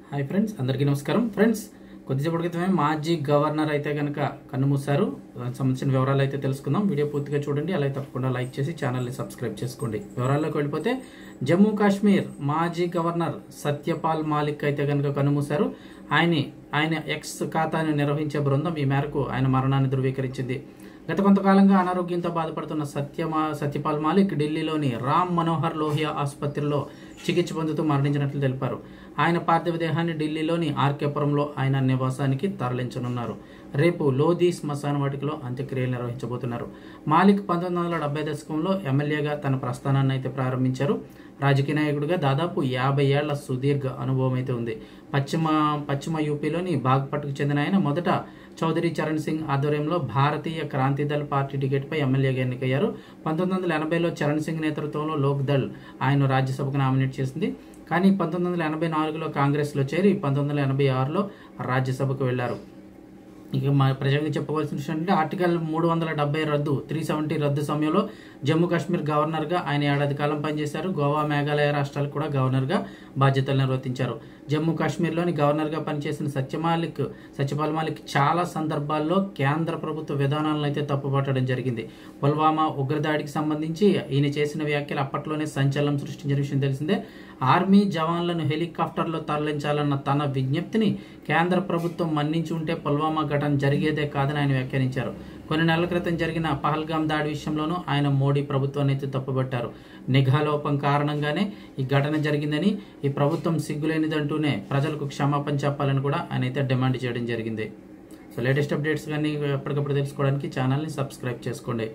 Hi friends, అందరికీ నమస్కారం. Friends, కొద్దిసేపటి క్రితమే మాజీ గవర్నర్ అయితే కనుక కన్నుమూశారు. దానికి సంబంధించిన వివరాలు అయితే తెలుసుకుందాం. వీడియో పూర్తిగా చూడండి, అలాగే తప్పకుండా లైక్ చేసి ఛానల్ని సబ్స్క్రైబ్ చేసుకోండి. వివరాల్లోకి వెళ్ళిపోతే, జమ్మూ కాశ్మీర్ మాజీ గవర్నర్ సత్యపాల్ మాలిక్ అయితే కనుక కన్నుమూశారు. ఆయన ఎక్స్ ఖాతాను నిర్వహించే బృందం ఈ మేరకు ఆయన మరణాన్ని ధృవీకరించింది. గత కొంతకాలంగా అనారోగ్యంతో బాధపడుతున్న సత్యపాల్ మాలిక్ ఢిల్లీలోని రామ్ మనోహర్ లోహియా ఆసుపత్రిలో చికిత్స పొందుతూ మరణించినట్లు తెలిపారు. ఆయన పార్థివ దేహాన్ని ఢిల్లీలోని ఆర్కేపురంలో ఆయన నివాసానికి తరలించనున్నారు. రేపు లోధి శ్మశాన వాటికలో అంత్యక్రియలు నిర్వహించబోతున్నారు. మాలిక్ 1970 దశకంలో ఎమ్మెల్యేగా తన ప్రస్థానాన్ని అయితే ప్రారంభించారు. రాజకీయ నాయకుడిగా దాదాపు 50 ఏళ్ల సుదీర్ఘ అనుభవం అయితే ఉంది. పశ్చిమ యూపీలోని బాగ్పట్కు చెందిన ఆయన మొదట చౌదరి చరణ్ సింగ్ ఆధ్వర్యంలో భారతీయ క్రాంతిదళ్ పార్టీ టికెట్పై ఎమ్మెల్యేగా ఎన్నికయ్యారు. 1980లో చరణ్ సింగ్ నేతృత్వంలో లోక్ దళ్ ఆయన రాజ్యసభకు నామినేట్ చేసింది. కానీ 1984లో కాంగ్రెస్లో చేరి 1986లో రాజ్యసభకు వెళ్లారు. ఇక ప్రజలకు చెప్పవలసిన విషయం అంటే, ఆర్టికల్ 370 రద్దు సమయంలో జమ్మూ కాశ్మీర్ గవర్నర్గా ఆయన ఏడాది కాలం పనిచేశారు. గోవా, మేఘాలయ రాష్ట్రాలకు కూడా గవర్నర్గా బాధ్యతలు నిర్వర్తించారు. జమ్మూ కాశ్మీర్లోని గవర్నర్గా పనిచేసిన సత్యపాల్ మాలిక్ చాలా సందర్భాల్లో కేంద్ర ప్రభుత్వ విధానాలను అయితే తప్పుపట్టడం జరిగింది. పుల్వామా ఉగ్రదాడికి సంబంధించి ఈయన చేసిన వ్యాఖ్యలు అప్పట్లోనే సంచలనం సృష్టించిన విషయం తెలిసిందే. ఆర్మీ జవాన్లను హెలికాప్టర్లో తరలించాలన్న తన విజ్ఞప్తిని కేంద్ర ప్రభుత్వం మన్నించి ఉంటే పుల్వామా ఘటన జరిగేదే కాదని ఆయన వ్యాఖ్యానించారు. కొన్ని నెలల క్రితం జరిగిన పహల్గాం దాడి విషయంలోనూ ఆయన మోడీ ప్రభుత్వాన్ని అయితే తప్పుబట్టారు. నిఘా లోపం కారణంగానే ఈ ఘటన జరిగిందని, ఈ ప్రభుత్వం సిగ్గులేనిదంటూనే ప్రజలకు క్షమాపణ చెప్పాలని కూడా ఆయన అయితే డిమాండ్ చేయడం జరిగింది. సో లేటెస్ట్ అప్డేట్స్ కానీ ఎప్పటికప్పుడు తెలుసుకోవడానికి ఛానల్ని సబ్స్క్రైబ్ చేసుకోండి.